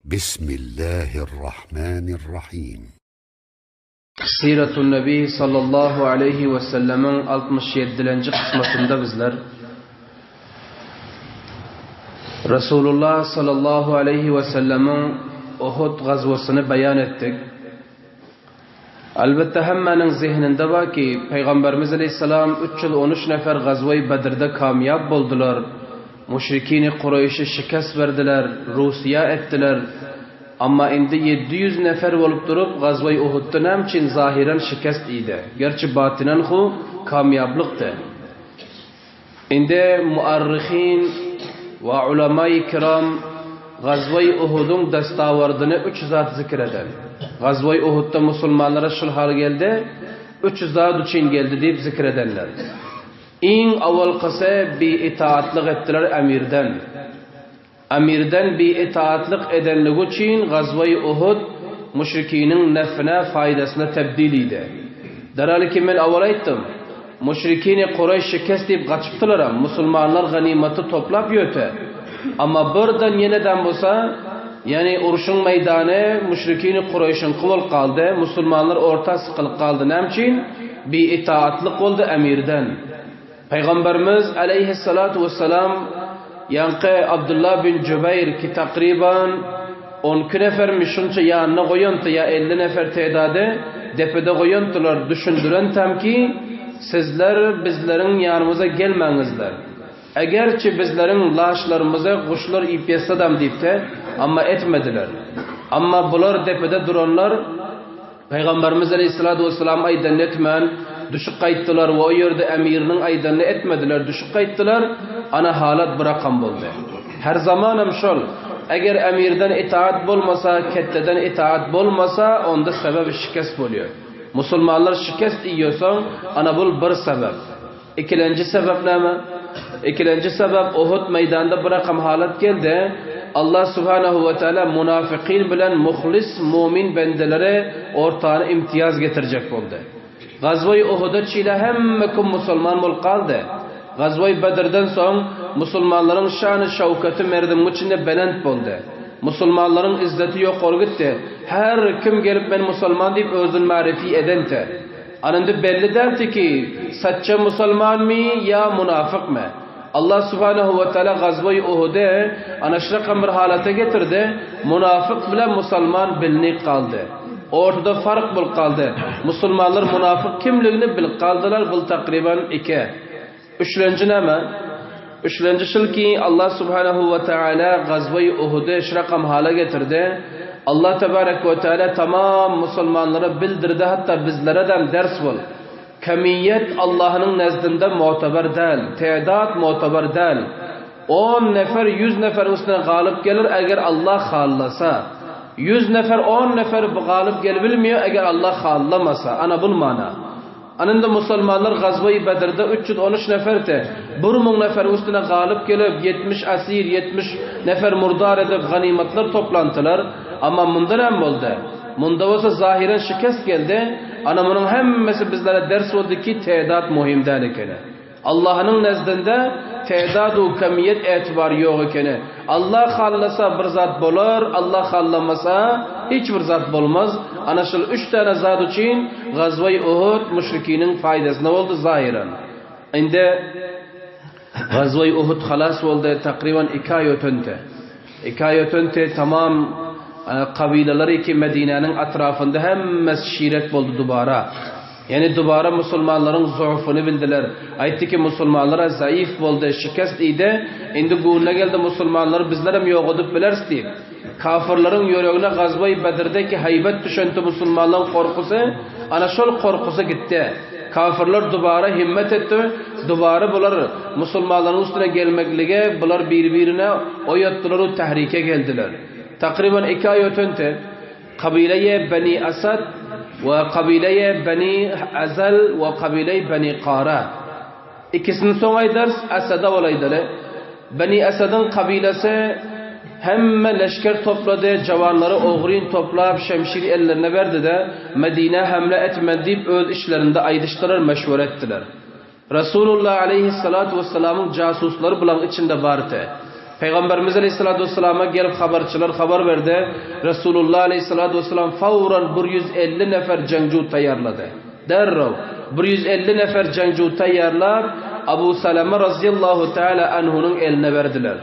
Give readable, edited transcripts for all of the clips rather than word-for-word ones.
Bismillahirrahmanirrahim. Siratun Nebi sallallahu aleyhi ve sellemin 67. kısmında bizler Resulullah sallallahu aleyhi ve sellemin Uhud gazvasını beyan ettik. Elbette hemmenin zihninde var ki Peygamberimiz aleyhisselam 3 yıl 13 nefer gazvayı Bedir'de kamyab buldular. Müşrikini Kureyş'e şikast verdiler, Rusya ettiler. Ama indi 700 nefer olup durup gazvayı Uhud'da nemçin zahiren şikast idi. Gerçi batinen hu kamyablıktı. Indi muarrihin ve ulema-i kiram gazvayı Uhud'un dastavardını 3 zat zikreder. Gazvayı Uhud'da Müslümanlara şul hal geldi, 3 zat için geldi deyip zikredenler. İn avval kısa bir itaatlık ettiler emirden. Emirden bir itaatlık edenliği için gazvayı Uhud müşrikinin nefine faydasına tebdiliydi. Derhal ki ben avval ettim. Müşrikini Kureyş şikast deyip kaçıptılar. Müslümanlar ganimeti toplap yöte. Ama buradan yeniden olsa yani uruşun meydanı müşrikini Kureyş'in kıvıl kaldı. Müslümanlar orta sıkılık kaldı. Nemçin bir itaatlık oldu emirden. Peygamberimiz aleyhissalatu vesselam yankı Abdullah bin Cübeyr ki takriban 12 nefermiş şunca yanına koyuntı ya 50 nefer tedadı depede koyuntular düşündüren tam ki sizler bizlerin yanımıza gelmenizler. Egerçi bizlerin laşlarımıza kuşlar ip yasadam deyip de ama etmediler. Ama bunlar depede duranlar Peygamberimiz aleyhissalatu vesselam aydan etmen düşük kayıttılar ve o yerde emirinin aydanını etmediler, düşük kayıttılar, ana halat bırakan buldu. Her zamanım şol, eğer emirden itaat bulmasa, ketteden itaat bulmasa, onda sebebi şikast buluyor. Müslümanlar şikast yiyorsan, ana bul bir sebep. İkinci sebep ne mi? İkinci sebep, Uhud meydanda bırakan halat geldi. Allah subhanahu ve teala munafikin bilen muhlis, mümin bendelere ortağına imtiyaz getirecek oldu. Gazvayı Uhud'a çile hemmekum Müslüman bol kaldı. Gazvayı Bedir'den son Müslümanların şanı şavkati merdim içinde belent oldu. Müslümanların izzeti yok ol gitti. Her kim gelip ben Müslüman deyip özün marifi edente. Anında belli derdi ki saçça Müslüman mı ya münafık mı? Allah subhanahu ve teala gazvayı Uhud'a anaşrakan bir halata getirdi. Münafık bile Müslüman bilinip kaldı. Ortada fark bul kaldı. Müslümanlar münafık kimliğini bil kaldılar. Bul takriban 2. Üçüncü ne? Üçüncü şıl ki Allah subhanahu ve teala gazvayı Uhud'a işrakam hala getirdi. Allah tebarek ve teala tamam Müslümanlara bildirdi. Hatta bizlere de ders bul. Kamiyet Allah'ın nezdinde muteber değil. Tedat muteber değil. 10 nefer 100 nefer üstüne galip gelir eğer Allah hallasa. 100 nefer 10 nefer galip gelebilmiyor eğer Allah hallamasa. Ana bul mana. Anında Müslümanlar gazvayı Bedir'de 313 neferdi. 1000 nefer üstüne galip gelip 70 asir 70 nefer murdar edip ganimetler toplantılar. Ama bundan hem oldu. Bunda olsa zahiren şikast geldi. Ana bunun hemmesi bizlere ders oldu ki tedat muhim değil ekene. Allah'ın nezdinde tedat-u kamiyet etibarı yok ekene. Allah hallasa bir zat bolar, Allah hallamasa hiç bir zat bulmaz. Ana şıl 3 tane zat için gazvayı Uhud müşrikinin faydasına oldu zahiren. Inde gazvayı Uhud halas oldu takriban 2 ay ötünte. 2 ay ötünte tamam kabileleri ki Medine'nin etrafında hemmesi şiret oldu dubara. Yani dubara Müslümanların zuhufunu bildiler. Aytti ki Müslümanlara zayıf oldu, şikast idi. Indi guğuna geldi Müslümanlar bizlerim yok edip bileriz deyip. Kafirlerin yüreğine gazvayı Bedir'deki haybet düşentü Müslümanların korkusu, ana şol korkusu gitti. Kafirler dubara himmet etti. Dubara bular Müslümanların üstüne gelmeklige, bular birbirine oyattılar, tehrike geldiler. Takriban 2 ay ötünte kabileye Beni Asad ve kabileye Beni Azal ve kabileye Beni Qara. İkisinin son ay ders Asad'a olaydı. Beni Asad'ın kabilesi hemen leşker topladı, cavanları oğrin toplayıp şemşiri ellerine verdi de Medine hamle etmedi deyip öz işlerinde ayrıştılar, meşvur ettiler. Resulullah aleyhissalatu vesselamın casusları bulan içinde vardı. Peygamberimiz Aleyhisselatü Vesselam'a gelip haberçiler haber verdi. Resulullah Aleyhisselatü Vesselam fauran 150 nefer cencu tayarladı. Derrav 150 nefer cencu tayarlar Abu Salama radıyallahu teala anhu'nun eline verdiler.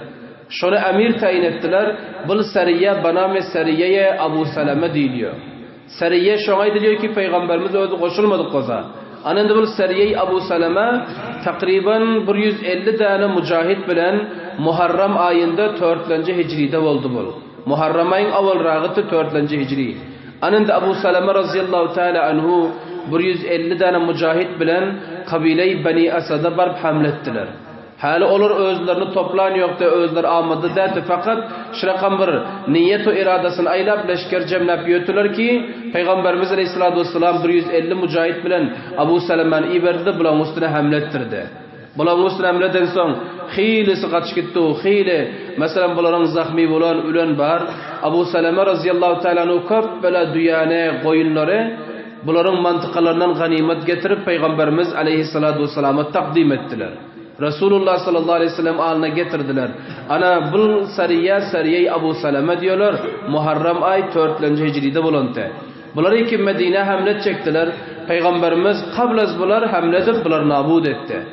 Şunu emir tayin ettiler. Bu seriye baname seriyeye Abu Salama deyiliyor. Seriye şuna ediliyor ki Peygamberimiz özü koşulmadık koza. Anında bu seriye Abu Salama takriben 150 tane mücahit bilen Muharram ayında 4. Hicri'de oldu bu. Muharram ayın avval rağıtı 4. Hicri. Anında Abu Salama radıyallahu teala anhu 150 tane mücahit bilen kabile-i Bani Asad'a barıp hamlettiler. Hali olur özlerini toplan yoktu, özler almadı derdi fakat şırakan bir niyet o iradasını aylap leşker cemlap yötüler ki Peygamberimiz Aleyhisselatü Vesselam 150 mücahit bilen Abu Salama'nı iberdi, bulan üstüne hamlettirdi. Bulan üstüne hamleden son xilisi kaç gitti, xili mesela buların zahmi bulan ülen var. Abu Salama razıyallahu teala'nı köp böyle düyane koyunları buların mantıkalarından ganimet getirip Peygamberimiz Aleyhisselatü Vesselam'a takdim ettiler. Resulullah sallallahu aleyhi ve sellem haline getirdiler. Ana bu seriye Abu Salama diyorlar. Muharram ay 4. Hicri'de bulundu. Bunlar iki Medine hamlet çektiler. Peygamberimiz kablaz bular hamlet edip bular nabud etti.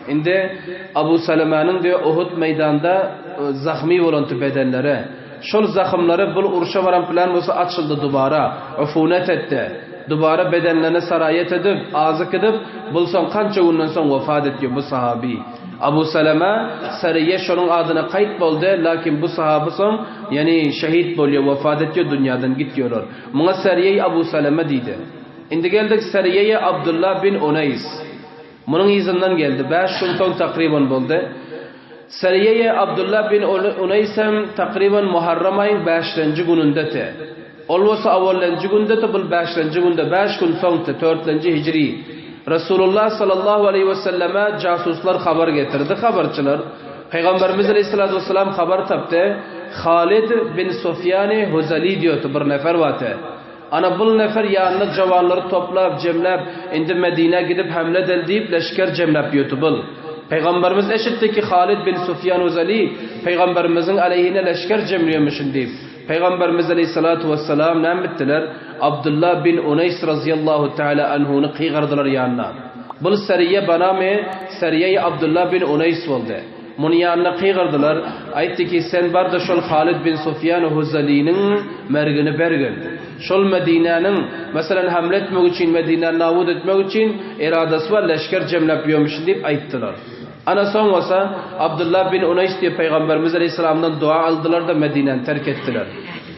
Şimdi Abu Salama'nın diyor Uhud meydanda zahmi bulundu bedenleri. Şol zahımları bu uruşa varan plan olsa açıldı dubara. Ufunet etti. Dubara bedenlerine sarayet edip, azık edip, bulsan kança günden son vefat ediyor bu sahabi. Abu Salama seriye şunun adına kayıt oldu, lakin bu sahabi son yani şehit oluyor, vefat ediyor, dünyadan gidiyorlar. Buna seriye Abu Salama dedi. Şimdi geldik seriye Abdullah bin Unays. Bunun izinden geldi. 5 gün son takriben oldu. Seriye Abdullah bin Unays hem takriben Muharram ayın 5. gününde te. Olmasa avvallanci günde de bu 5. günde 5 gün soňta 4. Hicri Resulullah sallallahu aleyhi ve selleme casuslar haber getirdi, haberçiler. Peygamberimiz Aleyhisselatü Vesselam haber taptı. Halid bin Sufyan Huzali diyordu bir nefer vatı. Ana bu nefer yanına cavanları toplap, cemlap, indi Medine gidip hamle edilip leşker cemlap diyordu bu. Peygamberimiz eşitti ki Halid bin Sufyan Huzali Peygamberimizin aleyhine leşker cemliyormuşun deyip. Peygamberimiz Aleyhissalatu vesselam ne ettiler? Abdullah bin Unays razıyallahu teala anhu'nu kıygardılar yanına. Bu seriye baname seriye Abdullah bin Unays oldu. Bunun yanına kıygardılar. Aytti ki sen bar da şol Halid bin Sufyan Huzali'nin mergini bergin. Şol Medine'nin mesela hamle etmek için, Medine'ni nabud etmek için iradesi var, leşker cemlepiyormuşsun deyip ayttılar. Ana son olsa Abdullah bin Unays diye Peygamberimiz Aleyhisselam'dan dua aldılar da Medine'ni terk ettiler.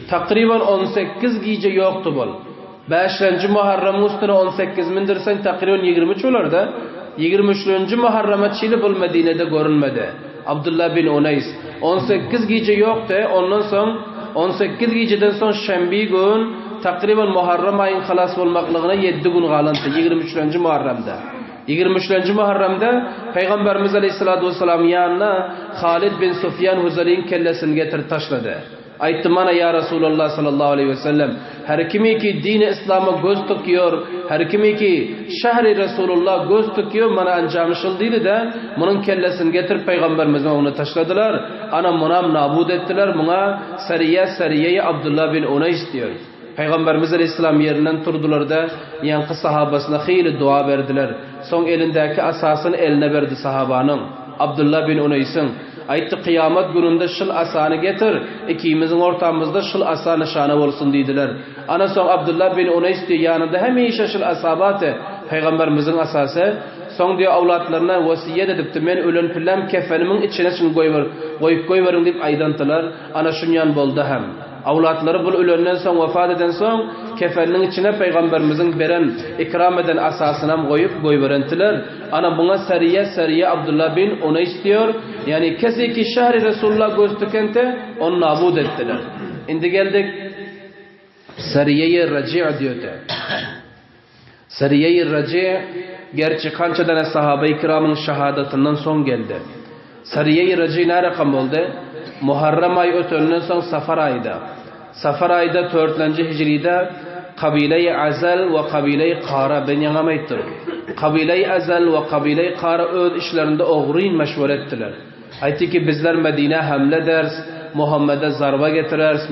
Takriben 18 gece yoktu bu. 5. Muharram üstüne 18 mindirsen takriben 23 olar da 23. Muharram'a çili bu Medine'de görünmedi. Abdullah bin Unays 18 gece yoktu. Ondan son 18 geceden son Şembi gün takriben Muharram ayın halas olmaklığına 7 gün kalındı 23. Muharram'da. 23. Muharram'da Peygamberimiz Aleyhisselatü Vesselam yanına Halid bin Sufyan Huzali'nin kellesini getirip taşladı. Aytti bana ya Resulullah sallallahu aleyhi ve sellem her kimi ki dini İslam'a göz tıkıyor, her kimi ki şehri Resulullah göz tıkıyor bana ancamışıl dedi de bunun kellesini getirip Peygamberimize onu taşladılar. Ana munam nabud ettiler. Buna seriye Abdullah bin Unays diyor. Peygamberimiz Aleyhisselam yerinden turdular da yankı sahabasına xeyli dua verdiler. Son elindeki asasını eline verdi sahabanın. Abdullah bin Unays'ın. Aytti kıyamet gününde şıl asanı getir. İkimizin ortamızda şıl asa nişanı olsun dediler. Ana son Abdullah bin Unays diyor yanında hemişe şıl asabatı. Peygamberimizin asası. Son diyor avlatlarına vasiyet edipti. Men ölen pillam kefenimin içine şunu koyuverin deyip aydantılar. Ana şunyan boldu hem. Avlatları bu ölenden son vefat eden son kefeninin içine Peygamberimizin beren ikram eden asasına koyup koyuverendiler. Ana buna seriye Abdullah bin Unays diyor. Yani kesi ki şehri Resulullah göz tükente onu nabud ettiler. Şimdi geldik seriye-i Raci' diyordu. Seriye-i Raci' gerçi kança tane sahabe-i kiramın şehadetinden son geldi. Seriye-i Raci' ne rakam oldu? Muharram ay ötölünden son Safar ayda. Safar ayda 4. Hicri'de kabile-i Azal ve kabile-i Qara ben yangamaytır. Kabile-i Azal ve kabile-i Qara öz işlerinde oğruyun meşvur ettiler. Aytdi ki bizler Medine hamle ders, Muhammed'e zarba getirers,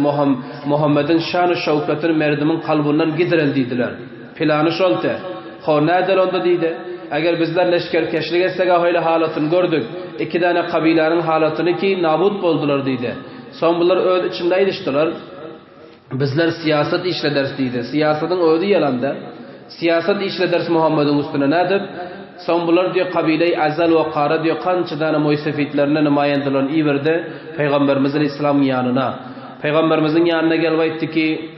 Muhammed'in şanı şavkatını merdimin kalbundan gidiren dediler. Planı şolte. Xornadel onda deydi. Eğer bizler leşkerkeşlik etsek öyle halatını gördük. 2 tane kabilenin halatını ki nabut boldular deydi. Son bunlar öd içinde iliştiler. Bizler siyaset işleders deydi. Siyasetin ödü yalanda. Siyaset işleders Muhammed'in üstüne nedir? Son bunlar diyor kabile-i Azal ve Qara diyor kança tane moysefitlerine nümayendilerini iyi verdi. Peygamberimizin İslam yanına. Peygamberimizin yanına gelip etti ki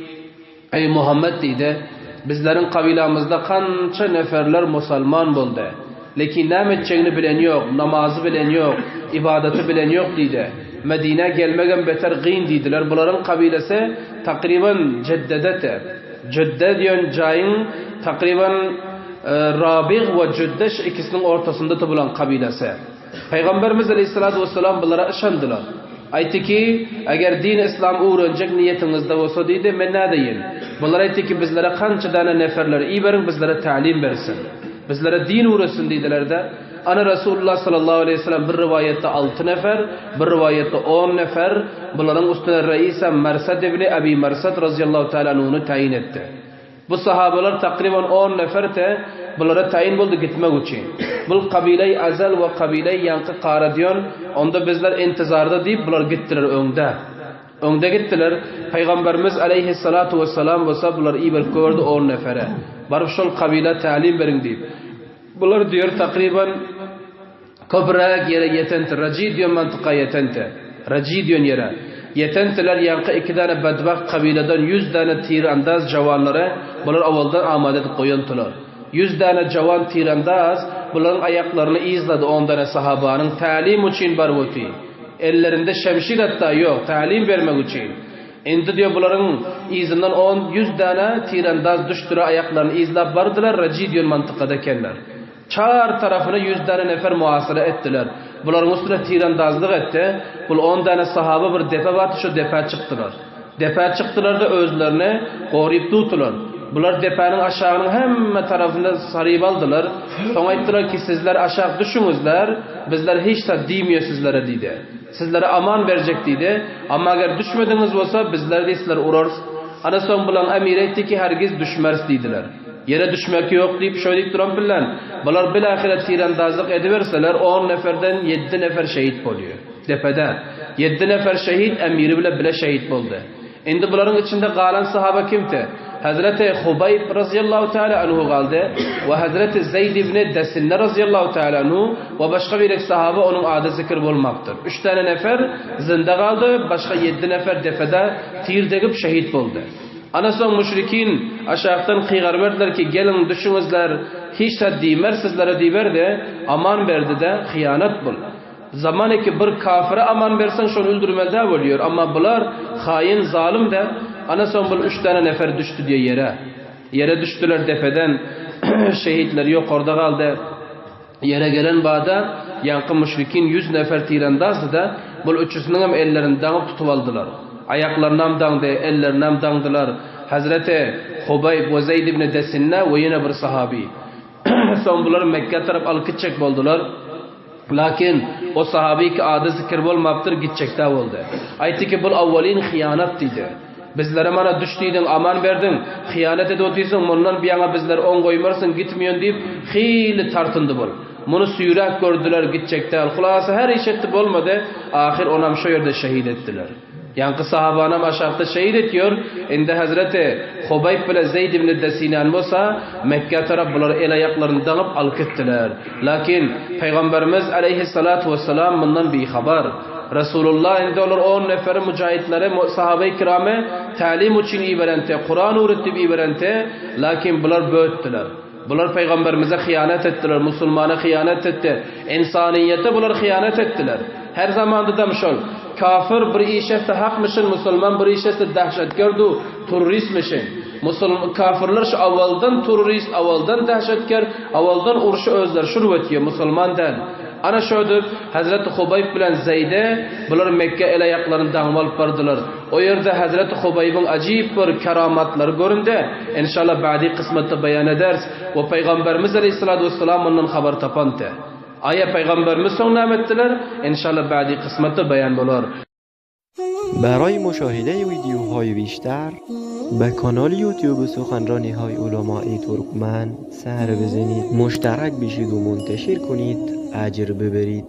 ey Muhammed deydi. Bizlerin kabilamızda kança neferler Müslüman buldu. Lekin nemetçeğini bilen yok, namazı bilen yok, ibadeti bilen yok deydi. Medine gelmegen beter gîn deydiler. Bunların kabilesi takriben Cedde'de. Cedde diyor cayın takriben Rabiq ve Cüddeş ikisinin ortasında tutulan kabilesi. Peygamberimiz Aleyhisselatü Vesselam bunlara ışandılar. Aytdı ki eğer din İslam öğrenecek niyetinizde olsa deydi men ne deyin. Bunlar aytdı ki bizlere kança tane neferler iyi verin bizlere talim versin. Bizlere din öğretsin dediler de. Ana Resulullah sallallahu aleyhi ve sellem bir rivayette 6 nefer, bir rivayette 10 nefer. Bunların üstüne reise Mersad ibn Abi Mersad radıyallahu teala anhu'nu tayin etti. Bu sahabeler takriben 10 neferte bunlara tayin buldu gitmek için. Bu kabile-i Azal ve kabile-i Yankı Qara diyor. Onda bizler intizarda deyip bunlar gittiler önde. Önde gittiler. Peygamberimiz aleyhissalatu vesselam olsa bunlar iyi bir gördü 10 nefere. Barıp şol kabile talim verin deyip. Bunlar diyor takriben köbrak yere yetenti. Raci diyor mantıka yetenti. Raci diyor yere. Yetentiler yankı 2 tane bedbaht kabileden 100 tane tirandaz cavanlara bunlar avvaldan amade edip koyantılar. 100 tane cavan tirandaz bunların ayaklarını izledi 10 tane sahabanın talim için barvoti. Ellerinde şemşir hatta yok talim vermek için. Endi diyor bunların izinden 100 tane tirandaz düştüre ayaklarını izlep vardılar. Raci diyor mantıkada kendiler. Çar tarafına 100 tane nefer muhasara ettiler. Bunların üstüne tirandazlık etti. Bu 10 tane sahabe bir depe vardı şu depe çıktılar. Depe çıktılar da özlerine koruyup tuttular. Bunlar depenin aşağının hemen tarafında sarıyıp aldılar. Sonra ettiler ki sizler aşağı düşünüzler. Bizler hiç de demiyor sizlere dedi. Sizlere aman verecek dedi. Ama eğer düşmediniz olsa bizler de sizler uğrarız. Ana son bulan emir etti ki herkes düşmez dediler. Yere düşmek yok deyip şöyle deyip duran bilen. Bunlar bilahire tirandazlık ediverseler 10 neferden 7 nefer şehit oluyor. Depede. 7 nefer şehit emiri bile şehit oldu. Şimdi bunların içinde kalan sahabe kimdi? Hazreti Hubayb radıyallahu teala anhu kaldı. Ve Hazreti Zeyd ibn Desinne radıyallahu teala anhu ve başka bir sahabe onun adı zikir olmaktır. 3 tane nefer zinde kaldı. Başka 7 nefer defede tir degip şehit oldu. Ana son müşrikin aşağıdan kıygar verdiler ki gelin düşünüzler hiç de dimer sizlere diber de aman verdi de hıyanet bul. Zamanı ki bir kafire aman versen şunu öldürmelde oluyor ama bunlar hain zalim de ana son bu 3 tane nefer düştü diye yere. Yere düştüler defeden şehitler yok orada kaldı. Yere gelen bağda yankı müşrikin 100 nefer tirandazdı da bu 300'ünün hem ellerini dağıp tutup aldılar. Ayaklarından dağdı, ellerinden dağdılar. Hazreti Hubayb ve Zeyd ibn Desinne ve yine bir sahabi. Son bunları Mekke taraf alıp gidecek oldular. Lakin o sahabi ki adı zikir olmaptır gidecekte oldu. Aytti ki bu avvalin hıyanet dedi. Bizlere bana düştüydün, aman verdin, hıyanet ediyorsun, bundan bir yana bizler on koymarsın, gitmiyorsun deyip hili tartındı bul. Bunu suyurak gördüler gidecekte. Hulası her iş etti olmadı. Ahir onam şu yerde şehit ettiler. Yankı sahabanam aşağıda şehit ediyor. Indi Hazreti Hubayb ile Zeyd ibn Desinan olsa Mekke taraf bunları el ayaklarını dağıp alıp ettiler. Lakin Peygamberimiz aleyhissalatu vesselam bundan bir haber. Resulullah indi olur 10 neferi mücahitlere sahabe-i kirame talim için iberente, Kur'an öğretip iberente. Lakin bunlar böğüttüler. Bunlar Peygamberimize hıyanet ettiler. Müslümana hıyanet etti. İnsaniyete bunlar hıyanet ettiler. Her zaman dedim şol. Kafir bir işeste hakmışın, Müslüman bir işeste dehşetkardu, teröristmişin. Kafirler şu avvaldan terörist, avvaldan dehşetkar, avvaldan uruşu özler şunu ötüyor Müslümandan. Ana şöyle Hazreti Hubayb bilen Zeyd'e bunlar Mekke el ayaklarını dağmalıp vardılar. O yerde Hazreti Hubayb'ın acayip bir keramatları göründü. İnşallah ba'di kısmette beyan ederiz. Ve Peygamberimiz Aleyhisselatü Vesselam ondan haber tapandı. آیا پیغمبرimiz son nam ettiler? İnşallah بعدی قسمت بیان بولار. برای مشاهده ویدیوهای بیشتر به کانال یوتیوب سخنرانی های علماء ترکمن سر بزنید، مشترک بشید و منتشر کنید، اجر ببرید.